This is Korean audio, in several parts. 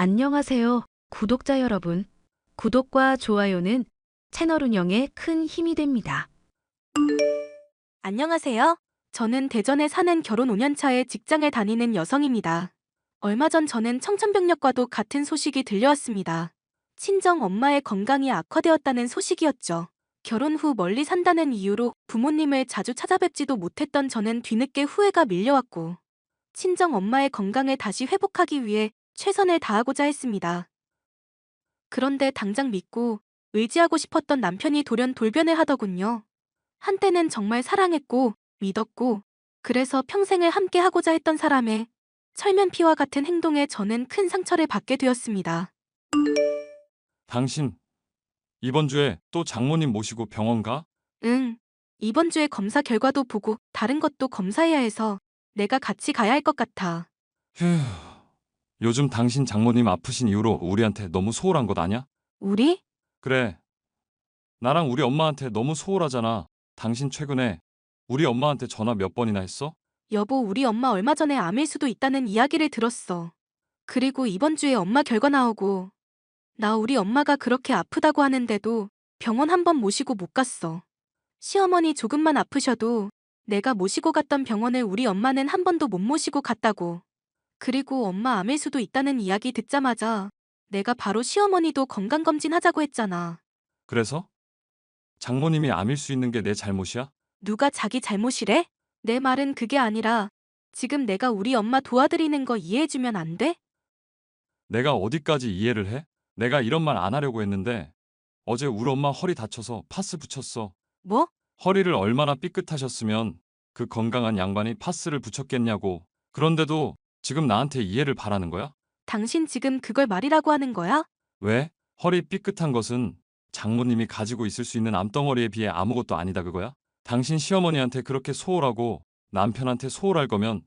안녕하세요, 구독자 여러분. 구독과 좋아요는 채널 운영에 큰 힘이 됩니다. 안녕하세요. 저는 대전에 사는 결혼 5년 차에 직장에 다니는 여성입니다. 얼마 전 저는 청천벽력과도 같은 소식이 들려왔습니다. 친정 엄마의 건강이 악화되었다는 소식이었죠. 결혼 후 멀리 산다는 이유로 부모님을 자주 찾아뵙지도 못했던 저는 뒤늦게 후회가 밀려왔고, 친정 엄마의 건강을 다시 회복하기 위해 최선을 다하고자 했습니다. 그런데 당장 믿고 의지하고 싶었던 남편이 돌연 돌변을 하더군요. 한때는 정말 사랑했고 믿었고 그래서 평생을 함께 하고자 했던 사람의 철면피와 같은 행동에 저는 큰 상처를 받게 되었습니다. 당신, 이번 주에 또 장모님 모시고 병원 가? 응, 이번 주에 검사 결과도 보고 다른 것도 검사해야 해서 내가 같이 가야 할 것 같아. 휴, 요즘 당신 장모님 아프신 이후로 우리한테 너무 소홀한 것 아냐? 우리? 그래, 나랑 우리 엄마한테 너무 소홀하잖아. 당신 최근에 우리 엄마한테 전화 몇 번이나 했어? 여보, 우리 엄마 얼마 전에 암일 수도 있다는 이야기를 들었어. 그리고 이번 주에 엄마 결과 나오고 나 우리 엄마가 그렇게 아프다고 하는데도 병원 한 번 모시고 못 갔어. 시어머니 조금만 아프셔도 내가 모시고 갔던 병원을 우리 엄마는 한 번도 못 모시고 갔다고. 그리고 엄마 암일 수도 있다는 이야기 듣자마자 내가 바로 시어머니도 건강검진 하자고 했잖아. 그래서? 장모님이 암일 수 있는 게 내 잘못이야? 누가 자기 잘못이래? 내 말은 그게 아니라 지금 내가 우리 엄마 도와드리는 거 이해해주면 안 돼? 내가 어디까지 이해를 해? 내가 이런 말 안 하려고 했는데 어제 우리 엄마 허리 다쳐서 파스 붙였어. 뭐? 허리를 얼마나 삐끗하셨으면 그 건강한 양반이 파스를 붙였겠냐고. 그런데도 지금 나한테 이해를 바라는 거야? 당신 지금 그걸 말이라고 하는 거야? 왜? 허리 삐끗한 것은 장모님이 가지고 있을 수 있는 암덩어리에 비해 아무것도 아니다 그거야? 당신 시어머니한테 그렇게 소홀하고 남편한테 소홀할 거면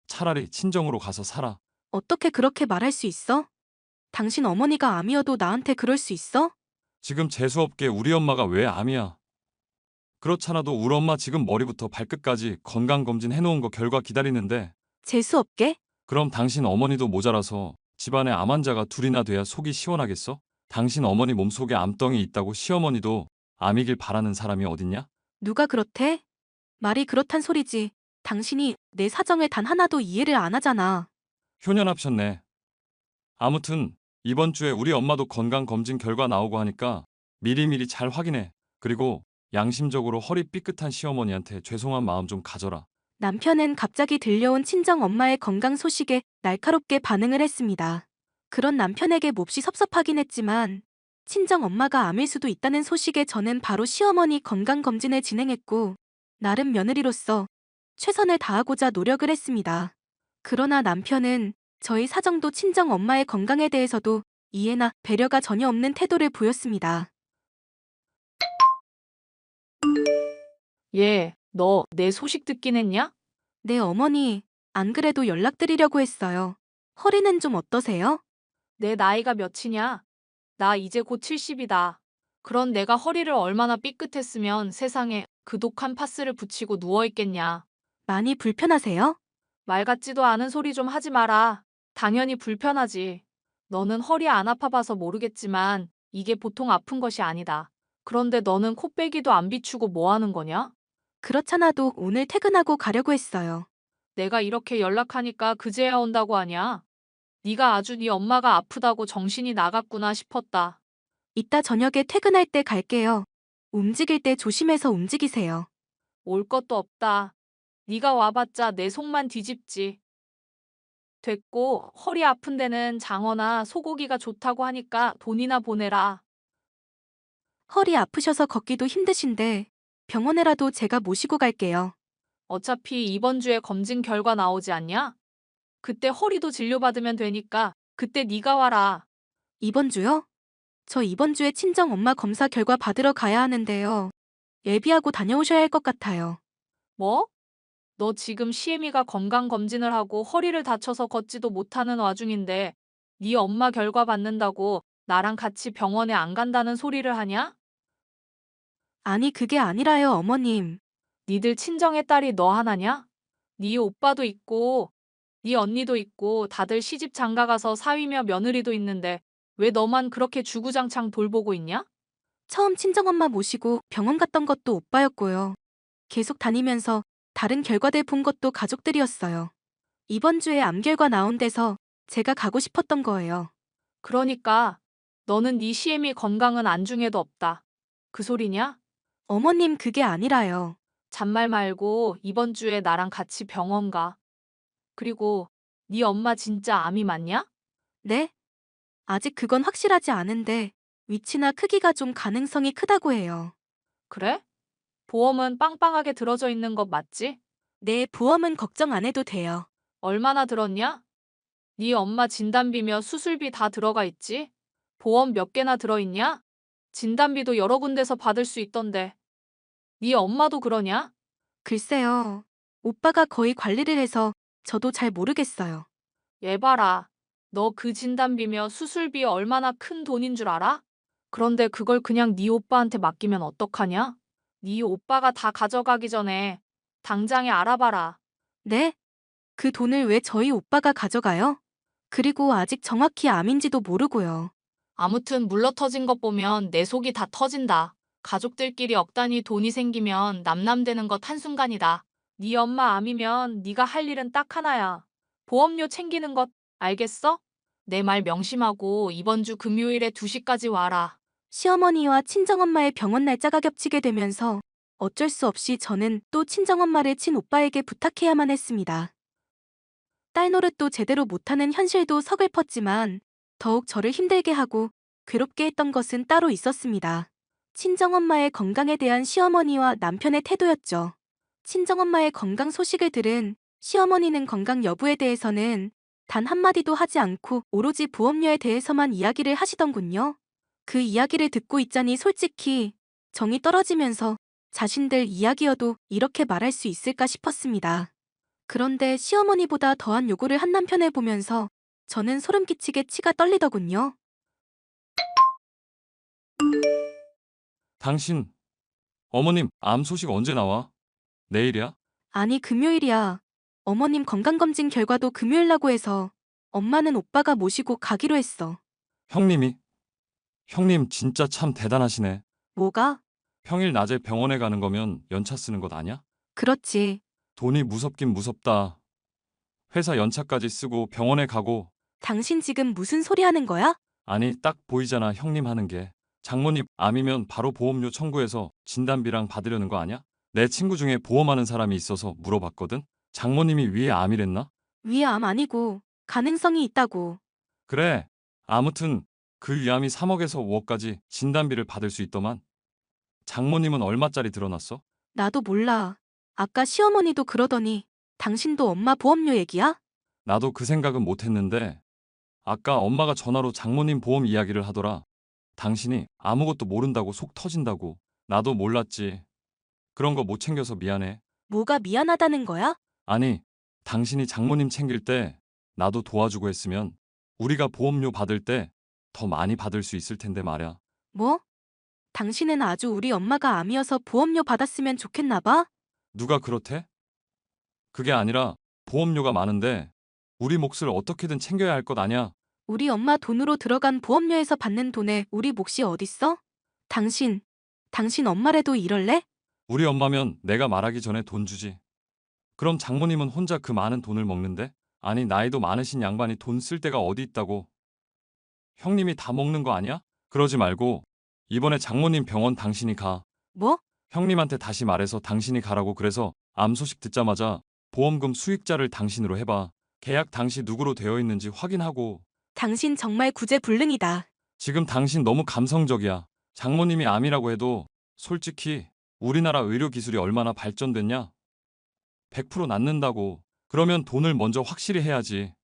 차라리 친정으로 가서 살아. 어떻게 그렇게 말할 수 있어? 당신 어머니가 암이어도 나한테 그럴 수 있어? 지금 재수없게 우리 엄마가 왜 암이야? 그렇잖아도 우리 엄마 지금 머리부터 발끝까지 건강검진 해놓은 거 결과 기다리는데 재수없게? 그럼 당신 어머니도 모자라서 집안에 암 환자가 둘이나 돼야 속이 시원하겠어? 당신 어머니 몸속에 암덩이 있다고 시어머니도 암이길 바라는 사람이 어딨냐? 누가 그렇대? 말이 그렇단 소리지. 당신이 내 사정을 단 하나도 이해를 안 하잖아. 효년합셨네. 아무튼 이번 주에 우리 엄마도 건강검진 결과 나오고 하니까 미리미리 잘 확인해. 그리고 양심적으로 허리 삐끗한 시어머니한테 죄송한 마음 좀 가져라. 남편은 갑자기 들려온 친정 엄마의 건강 소식에 날카롭게 반응을 했습니다. 그런 남편에게 몹시 섭섭하긴 했지만 친정 엄마가 암일 수도 있다는 소식에 저는 바로 시어머니 건강검진을 진행했고 나름 며느리로서 최선을 다하고자 노력을 했습니다. 그러나 남편은 저희 사정도 친정 엄마의 건강에 대해서도 이해나 배려가 전혀 없는 태도를 보였습니다. 얘, 너 내 소식 듣긴 했냐? 네, 어머니. 안 그래도 연락드리려고 했어요. 허리는 좀 어떠세요? 내 나이가 몇이냐? 나 이제 곧 70이다. 그런 내가 허리를 얼마나 삐끗했으면 세상에 그 독한 파스를 붙이고 누워있겠냐. 많이 불편하세요? 말 같지도 않은 소리 좀 하지 마라. 당연히 불편하지. 너는 허리 안 아파봐서 모르겠지만 이게 보통 아픈 것이 아니다. 그런데 너는 코빼기도 안 비추고 뭐 하는 거냐? 그렇잖아도 오늘 퇴근하고 가려고 했어요. 내가 이렇게 연락하니까 그제야 온다고 하냐? 네가 아주 네 엄마가 아프다고 정신이 나갔구나 싶었다. 이따 저녁에 퇴근할 때 갈게요. 움직일 때 조심해서 움직이세요. 올 것도 없다. 네가 와봤자 내 속만 뒤집지. 됐고 허리 아픈 데는 장어나 소고기가 좋다고 하니까 돈이나 보내라. 허리 아프셔서 걷기도 힘드신데 병원에라도 제가 모시고 갈게요. 어차피 이번 주에 검진 결과 나오지 않냐? 그때 허리도 진료받으면 되니까 그때 네가 와라. 이번 주요? 저 이번 주에 친정 엄마 검사 결과 받으러 가야 하는데요. 예비하고 다녀오셔야 할 것 같아요. 뭐? 너 지금 시애미가 건강검진을 하고 허리를 다쳐서 걷지도 못하는 와중인데 네 엄마 결과 받는다고 나랑 같이 병원에 안 간다는 소리를 하냐? 아니, 그게 아니라요, 어머님. 니들 친정의 딸이 너 하나냐? 네 오빠도 있고 네 언니도 있고 다들 시집 장가가서 사위며 며느리도 있는데 왜 너만 그렇게 주구장창 돌보고 있냐? 처음 친정엄마 모시고 병원 갔던 것도 오빠였고요. 계속 다니면서 다른 결과들 본 것도 가족들이었어요. 이번 주에 암 결과 나온 데서 제가 가고 싶었던 거예요. 그러니까 너는 네 시애미 건강은 안중에도 없다. 그 소리냐? 어머님 그게 아니라요. 잔말 말고 이번 주에 나랑 같이 병원 가. 그리고 네 엄마 진짜 암이 맞냐? 네? 아직 그건 확실하지 않은데 위치나 크기가 좀 가능성이 크다고 해요. 그래? 보험은 빵빵하게 들어져 있는 것 맞지? 네, 보험은 걱정 안 해도 돼요. 얼마나 들었냐? 네 엄마 진단비며 수술비 다 들어가 있지? 보험 몇 개나 들어있냐? 진단비도 여러 군데서 받을 수 있던데. 네 엄마도 그러냐? 글쎄요. 오빠가 거의 관리를 해서 저도 잘 모르겠어요. 얘 봐라. 너 그 진단비며 수술비 얼마나 큰 돈인 줄 알아? 그런데 그걸 그냥 네 오빠한테 맡기면 어떡하냐? 네 오빠가 다 가져가기 전에 당장에 알아봐라. 네? 그 돈을 왜 저희 오빠가 가져가요? 그리고 아직 정확히 암인지도 모르고요. 아무튼 물러터진 것 보면 내 속이 다 터진다. 가족들끼리 억단위 돈이 생기면 남남되는 것 한순간이다. 네 엄마 암이면 네가 할 일은 딱 하나야. 보험료 챙기는 것, 알겠어? 내 말 명심하고 이번 주 금요일에 2시까지 와라. 시어머니와 친정엄마의 병원 날짜가 겹치게 되면서 어쩔 수 없이 저는 또 친정엄마를 친오빠에게 부탁해야만 했습니다. 딸 노릇도 제대로 못하는 현실도 서글펐지만 더욱 저를 힘들게 하고 괴롭게 했던 것은 따로 있었습니다. 친정엄마의 건강에 대한 시어머니와 남편의 태도였죠. 친정엄마의 건강 소식을 들은 시어머니는 건강 여부에 대해서는 단 한마디도 하지 않고 오로지 보험료에 대해서만 이야기를 하시던군요. 그 이야기를 듣고 있자니 솔직히 정이 떨어지면서 자신들 이야기여도 이렇게 말할 수 있을까 싶었습니다. 그런데 시어머니보다 더한 요구를 한 남편을 보면서 저는 소름 끼치게 치가 떨리더군요. 당신, 어머님, 암 소식 언제 나와? 내일이야? 아니, 금요일이야. 어머님 건강검진 결과도 금요일라고 해서 엄마는 오빠가 모시고 가기로 했어. 형님이? 형님 진짜 참 대단하시네. 뭐가? 평일 낮에 병원에 가는 거면 연차 쓰는 것 아냐? 그렇지. 돈이 무섭긴 무섭다. 회사 연차까지 쓰고 병원에 가고, 당신 지금 무슨 소리 하는 거야? 아니 딱 보이잖아 형님 하는 게. 장모님 암이면 바로 보험료 청구해서 진단비랑 받으려는 거 아냐? 내 친구 중에 보험하는 사람이 있어서 물어봤거든? 장모님이 위에 암이랬나? 위에 암 아니고 가능성이 있다고. 그래. 아무튼 그 위암이 3억에서 5억까지 진단비를 받을 수 있더만. 장모님은 얼마짜리 들어놨어? 나도 몰라. 아까 시어머니도 그러더니 당신도 엄마 보험료 얘기야? 나도 그 생각은 못했는데 아까 엄마가 전화로 장모님 보험 이야기를 하더라. 당신이 아무것도 모른다고 속 터진다고. 나도 몰랐지. 그런 거 못 챙겨서 미안해. 뭐가 미안하다는 거야? 아니, 당신이 장모님 챙길 때 나도 도와주고 했으면 우리가 보험료 받을 때 더 많이 받을 수 있을 텐데 말야. 뭐? 당신은 아주 우리 엄마가 암이어서 보험료 받았으면 좋겠나 봐? 누가 그렇대? 그게 아니라 보험료가 많은데 우리 몫을 어떻게든 챙겨야 할 것 아냐? 우리 엄마 돈으로 들어간 보험료에서 받는 돈에 우리 몫이 어딨어? 당신 엄마라도 이럴래? 우리 엄마면 내가 말하기 전에 돈 주지. 그럼 장모님은 혼자 그 많은 돈을 먹는데? 아니, 나이도 많으신 양반이 돈 쓸 데가 어디 있다고. 형님이 다 먹는 거 아니야? 그러지 말고 이번에 장모님 병원 당신이 가. 뭐? 형님한테 다시 말해서 당신이 가라고. 그래서 암 소식 듣자마자 보험금 수익자를 당신으로 해봐. 계약 당시 누구로 되어 있는지 확인하고. 당신 정말 구제불능이다. 지금 당신 너무 감성적이야. 장모님이 암이라고 해도 솔직히 우리나라 의료 기술이 얼마나 발전됐냐? 100% 낫는다고. 그러면 돈을 먼저 확실히 해야지.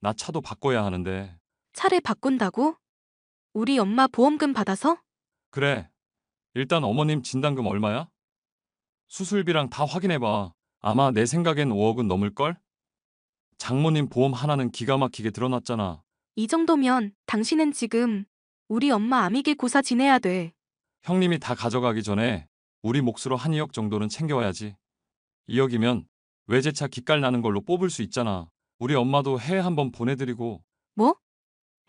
나 차도 바꿔야 하는데. 차를 바꾼다고? 우리 엄마 보험금 받아서? 그래. 일단 어머님 진단금 얼마야? 수술비랑 다 확인해봐. 아마 내 생각엔 5억은 넘을걸? 장모님 보험 하나는 기가 막히게 들어놨잖아. 이 정도면 당신은 지금 우리 엄마 암이길 고사 지내야 돼. 형님이 다 가져가기 전에 우리 몫으로 한 2억 정도는 챙겨와야지. 2억이면 외제차 기깔 나는 걸로 뽑을 수 있잖아. 우리 엄마도 해외 한번 보내드리고. 뭐?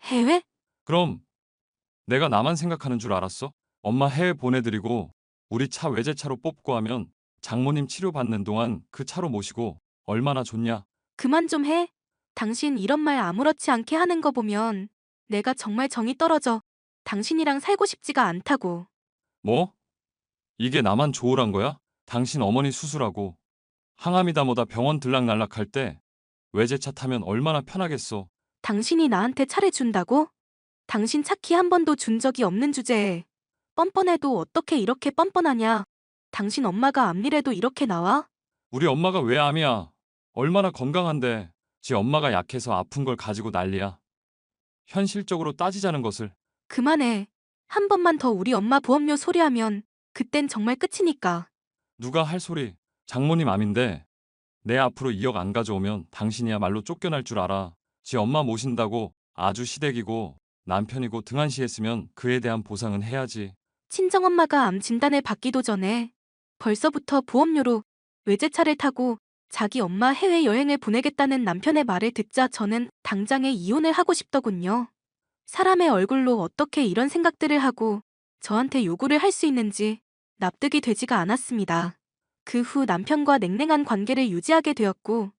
해외? 그럼 내가 나만 생각하는 줄 알았어? 엄마 해외 보내드리고 우리 차 외제차로 뽑고 하면 장모님 치료받는 동안 그 차로 모시고 얼마나 좋냐? 그만 좀 해. 당신 이런 말 아무렇지 않게 하는 거 보면 내가 정말 정이 떨어져. 당신이랑 살고 싶지가 않다고. 뭐? 이게 나만 조울한 거야? 당신 어머니 수술하고 항암이다 뭐다 병원 들락날락할 때 외제차 타면 얼마나 편하겠어. 당신이 나한테 차를 준다고? 당신 차키 한 번도 준 적이 없는 주제에 뻔뻔해도 어떻게 이렇게 뻔뻔하냐? 당신 엄마가 앞니래도 이렇게 나와? 우리 엄마가 왜 암이야? 얼마나 건강한데. 지 엄마가 약해서 아픈 걸 가지고 난리야. 현실적으로 따지자는 것을. 그만해. 한 번만 더 우리 엄마 보험료 소리하면 그땐 정말 끝이니까. 누가 할 소리. 장모님 암인데 내 앞으로 2억 안 가져오면 당신이야말로 쫓겨날 줄 알아. 지 엄마 모신다고 아주 시댁이고 남편이고 등한시했으면 그에 대한 보상은 해야지. 친정엄마가 암 진단을 받기도 전에 벌써부터 보험료로 외제차를 타고 자기 엄마 해외여행을 보내겠다는 남편의 말을 듣자 저는 당장에 이혼을 하고 싶더군요. 사람의 얼굴로 어떻게 이런 생각들을 하고 저한테 요구를 할 수 있는지 납득이 되지가 않았습니다. 그 후 남편과 냉랭한 관계를 유지하게 되었고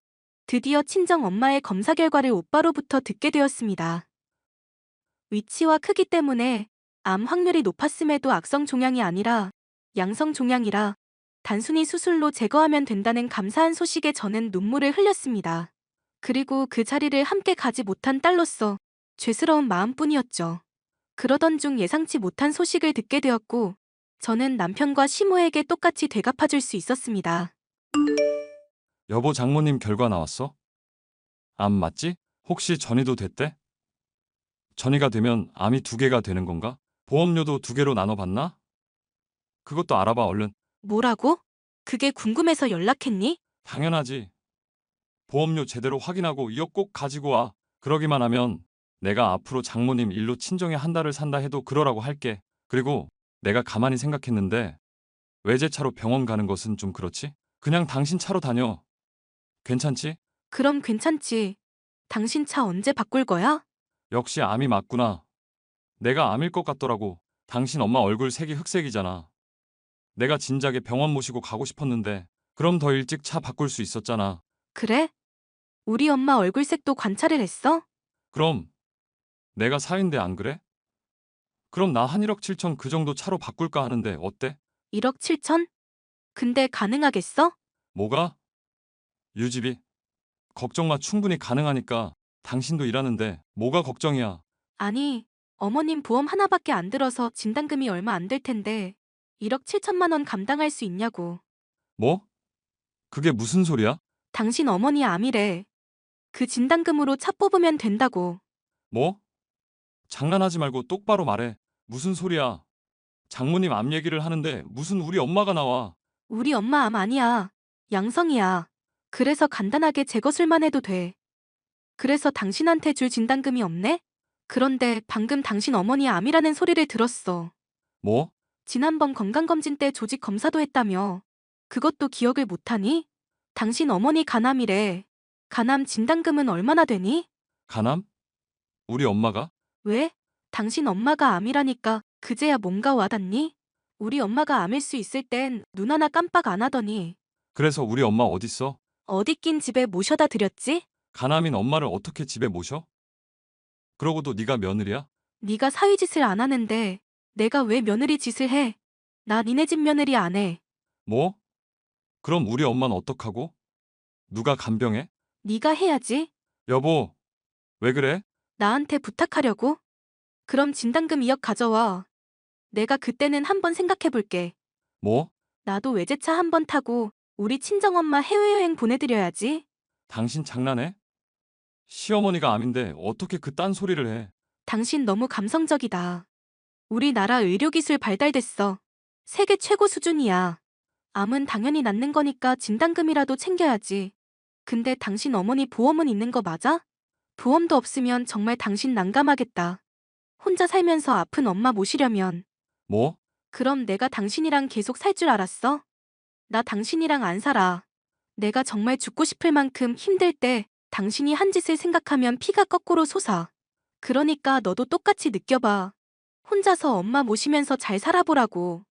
드디어 친정엄마의 검사 결과를 오빠로부터 듣게 되었습니다. 위치와 크기 때문에 암 확률이 높았음에도 악성 종양이 아니라 양성 종양이라 단순히 수술로 제거하면 된다는 감사한 소식에 저는 눈물을 흘렸습니다. 그리고 그 자리를 함께 가지 못한 딸로서 죄스러운 마음뿐이었죠. 그러던 중 예상치 못한 소식을 듣게 되었고 저는 남편과 시모에게 똑같이 되갚아줄 수 있었습니다. 여보 장모님 결과 나왔어? 암 맞지? 혹시 전이도 됐대? 전이가 되면 암이 2개가 되는 건가? 보험료도 2개로 나눠받나? 그것도 알아봐 얼른. 뭐라고? 그게 궁금해서 연락했니? 당연하지. 보험료 제대로 확인하고 2억 꼭 가지고 와. 그러기만 하면 내가 앞으로 장모님 일로 친정에 한 달을 산다 해도 그러라고 할게. 그리고 내가 가만히 생각했는데 외제차로 병원 가는 것은 좀 그렇지? 그냥 당신 차로 다녀. 괜찮지? 그럼 괜찮지. 당신 차 언제 바꿀 거야? 역시 암이 맞구나. 내가 암일 것 같더라고. 당신 엄마 얼굴 색이 흑색이잖아. 내가 진작에 병원 모시고 가고 싶었는데 그럼 더 일찍 차 바꿀 수 있었잖아. 그래? 우리 엄마 얼굴색도 관찰을 했어? 그럼 내가 사인데 안 그래? 그럼 나 한 1억 7천 그 정도 차로 바꿀까 하는데 어때? 1억 7천? 근데 가능하겠어? 뭐가? 유지비? 걱정 마 충분히 가능하니까. 당신도 일하는데 뭐가 걱정이야. 아니, 어머님 보험 하나밖에 안 들어서 진단금이 얼마 안 될 텐데 1억 7천만 원 감당할 수 있냐고. 뭐? 그게 무슨 소리야? 당신 어머니 암이래. 그 진단금으로 차 뽑으면 된다고. 뭐? 장난하지 말고 똑바로 말해. 무슨 소리야? 장모님 암 얘기를 하는데 무슨 우리 엄마가 나와. 우리 엄마 암 아니야. 양성이야. 그래서 간단하게 재거술만 해도 돼. 그래서 당신한테 줄 진단금이 없네? 그런데 방금 당신 어머니 암이라는 소리를 들었어. 뭐? 지난번 건강검진 때 조직 검사도 했다며. 그것도 기억을 못하니? 당신 어머니 간암이래. 간암 진단금은 얼마나 되니? 간암? 우리 엄마가? 왜? 당신 엄마가 암이라니까 그제야 뭔가 와닿니? 우리 엄마가 암일 수 있을 땐 눈 하나 깜빡 안 하더니 그래서 우리 엄마 어딨어? 어디 낀 집에 모셔다 드렸지? 간암인 엄마를 어떻게 집에 모셔? 그러고도 네가 며느리야? 네가 사위짓을 안 하는데 내가 왜 며느리 짓을 해? 나 니네 집 며느리 안 해. 뭐? 그럼 우리 엄마는 어떡하고? 누가 간병해? 네가 해야지. 여보, 왜 그래? 나한테 부탁하려고? 그럼 진단금 2억 가져와. 내가 그때는 한번 생각해 볼게. 뭐? 나도 외제차 한번 타고 우리 친정엄마 해외여행 보내드려야지. 당신 장난해? 시어머니가 암인데 어떻게 그딴 소리를 해? 당신 너무 감성적이다. 우리나라 의료기술 발달됐어. 세계 최고 수준이야. 암은 당연히 낫는 거니까 진단금이라도 챙겨야지. 근데 당신 어머니 보험은 있는 거 맞아? 보험도 없으면 정말 당신 난감하겠다. 혼자 살면서 아픈 엄마 모시려면. 뭐? 그럼 내가 당신이랑 계속 살 줄 알았어? 나 당신이랑 안 살아. 내가 정말 죽고 싶을 만큼 힘들 때 당신이 한 짓을 생각하면 피가 거꾸로 솟아. 그러니까 너도 똑같이 느껴봐. 혼자서 엄마 모시면서 잘 살아보라고.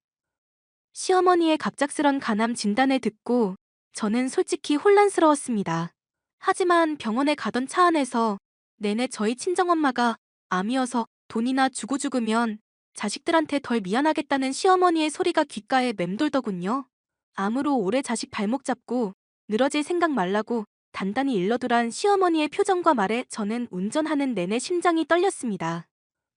시어머니의 갑작스런 간암 진단을 듣고 저는 솔직히 혼란스러웠습니다. 하지만 병원에 가던 차 안에서 내내 저희 친정엄마가 암이어서 돈이나 주고 죽으면 자식들한테 덜 미안하겠다는 시어머니의 소리가 귓가에 맴돌더군요. 암으로 오래 자식 발목 잡고 늘어질 생각 말라고 단단히 일러두란 시어머니의 표정과 말에 저는 운전하는 내내 심장이 떨렸습니다.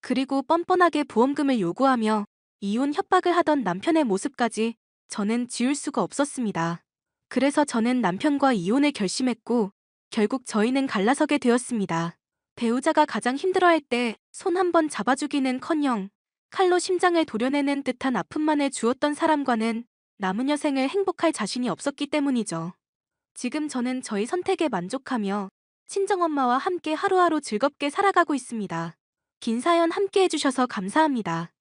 그리고 뻔뻔하게 보험금을 요구하며 이혼 협박을 하던 남편의 모습까지 저는 지울 수가 없었습니다. 그래서 저는 남편과 이혼을 결심했고 결국 저희는 갈라서게 되었습니다. 배우자가 가장 힘들어할 때 손 한 번 잡아주기는커녕 칼로 심장을 도려내는 듯한 아픔만을 주었던 사람과는 남은 여생을 행복할 자신이 없었기 때문이죠. 지금 저는 저희 선택에 만족하며 친정엄마와 함께 하루하루 즐겁게 살아가고 있습니다. 긴 사연 함께 해주셔서 감사합니다.